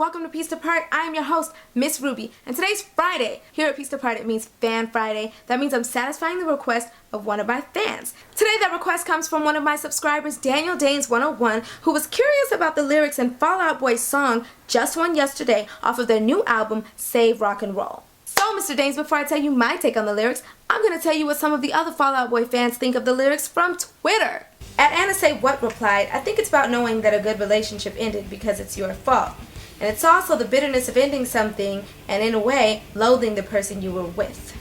welcome to Piece to Part. I am your host, Miss Ruby, and today's Friday. Here at Piece to Part, it means Fan Friday. That means I'm satisfying the request of one of my fans. Today, that request comes from one of my subscribers, Daniel Danes 101, who was curious about the lyrics in Fall Out Boy's song, Just One Yesterday, off of their new album, Save Rock and Roll. So, Mr. Danes, before I tell you my take on the lyrics, I'm going to tell you what some of the other Fall Out Boy fans think of the lyrics from Twitter. At Anna Say What replied, I think it's about knowing that a good relationship ended because it's your fault. And it's also the bitterness of ending something and, in a way, loathing the person you were with.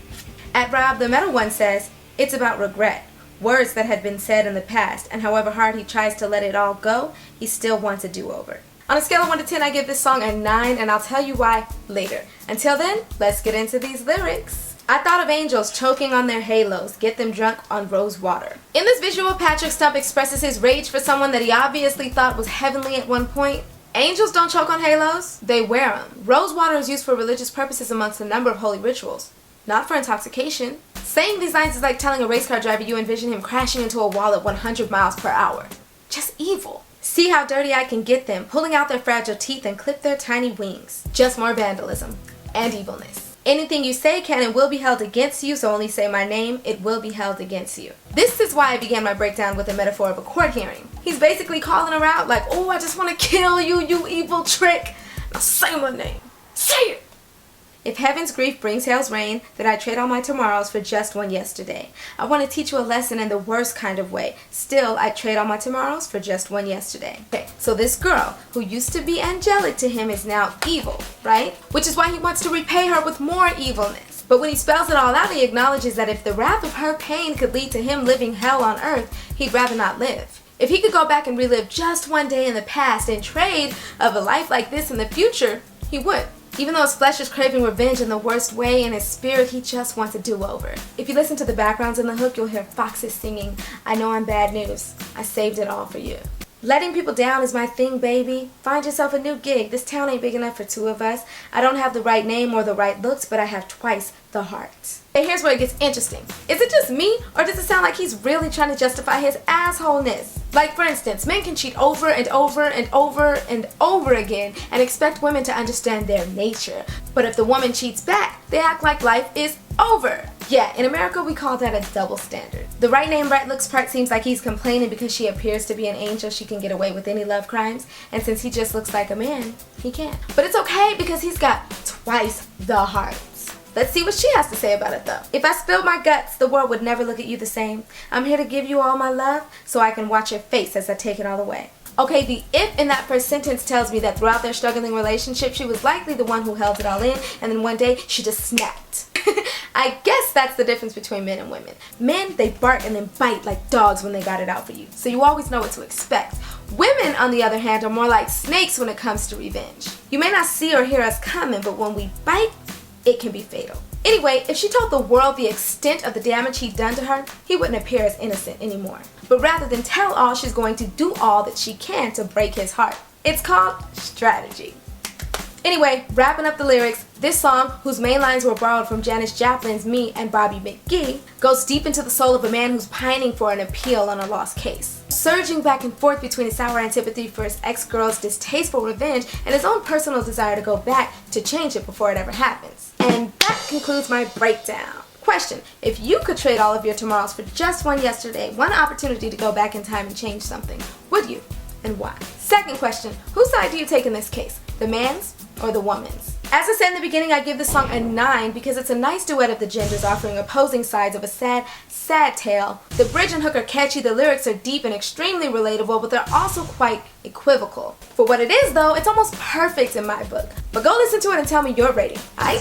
At Rob the Metal One says, it's about regret. Words that had been said in the past, and however hard he tries to let it all go, he still wants a do-over. On a scale of 1 to 10, I give this song a 9, and I'll tell you why later. Until then, let's get into these lyrics. I thought of angels choking on their halos, get them drunk on rose water. In this visual, Patrick Stump expresses his rage for someone that he obviously thought was heavenly at one point. Angels don't choke on halos, they wear them. Rose water is used for religious purposes amongst a number of holy rituals, not for intoxication. Saying these lines is like telling a race car driver you envision him crashing into a wall at 100 miles per hour. Just evil. See how dirty I can get them, pulling out their fragile teeth and clip their tiny wings. Just more vandalism and evilness. Anything you say can and will be held against you, so only say my name, it will be held against you. This is why I began my breakdown with a metaphor of a court hearing. He's basically calling her out like, oh, I just want to kill you, you evil trick. Now say my name. Say it. If heaven's grief brings hell's rain, then I trade all my tomorrows for just one yesterday. I want to teach you a lesson in the worst kind of way. Still, I trade all my tomorrows for just one yesterday. Okay, so this girl, who used to be angelic to him, is now evil, right? Which is why he wants to repay her with more evilness. But when he spells it all out, he acknowledges that if the wrath of her pain could lead to him living hell on earth, he'd rather not live. If he could go back and relive just one day in the past in trade of a life like this in the future, he would. Even though his flesh is craving revenge in the worst way, in his spirit he just wants a do-over. If you listen to the backgrounds in the hook, you'll hear foxes singing, I know I'm bad news, I saved it all for you. Letting people down is my thing, baby. Find yourself a new gig. This town ain't big enough for two of us. I don't have the right name or the right looks, but I have twice the heart. And here's where it gets interesting. Is it just me, or does it sound like he's really trying to justify his assholeness? Like, for instance, men can cheat over and over and over and over again and expect women to understand their nature. But if the woman cheats back, they act like life is over. Yeah, in America we call that a double standard. The right name, right looks part seems like he's complaining because she appears to be an angel, she can get away with any love crimes, and since he just looks like a man, he can't. But it's okay because he's got twice the heart. Let's see what she has to say about it though. If I spilled my guts, the world would never look at you the same. I'm here to give you all my love so I can watch your face as I take it all away. Okay, the if in that first sentence tells me that throughout their struggling relationship, she was likely the one who held it all in, and then one day she just snapped. I guess that's the difference between men and women. Men, they bark and then bite like dogs when they got it out for you, so you always know what to expect. Women, on the other hand, are more like snakes when it comes to revenge. You may not see or hear us coming, but when we bite, it can be fatal. Anyway, if she told the world the extent of the damage he'd done to her, he wouldn't appear as innocent anymore. But rather than tell all, she's going to do all that she can to break his heart. It's called strategy. Anyway, wrapping up the lyrics, this song, whose main lines were borrowed from Janis Joplin's Me and Bobby McGee, goes deep into the soul of a man who's pining for an appeal on a lost case. Surging back and forth between his sour antipathy for his ex-girl's distasteful revenge and his own personal desire to go back to change it before it ever happens. And that concludes my breakdown. Question: if you could trade all of your tomorrows for just one yesterday, one opportunity to go back in time and change something, would you? And why? Second question: whose side do you take in this case? The man's or the woman's? As I said in the beginning, I give this song a 9 because it's a nice duet of the genders offering opposing sides of a sad, sad tale. The bridge and hook are catchy, the lyrics are deep and extremely relatable, but they're also quite equivocal. For what it is though, it's almost perfect in my book. But go listen to it and tell me your rating, alright?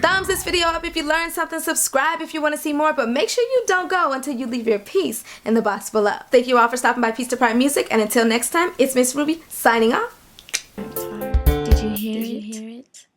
Thumbs this video up if you learned something, subscribe if you want to see more, but make sure you don't go until you leave your piece in the box below. Thank you all for stopping by Piece to Part Music, and until next time, it's Miss Ruby signing off. Did you hear it?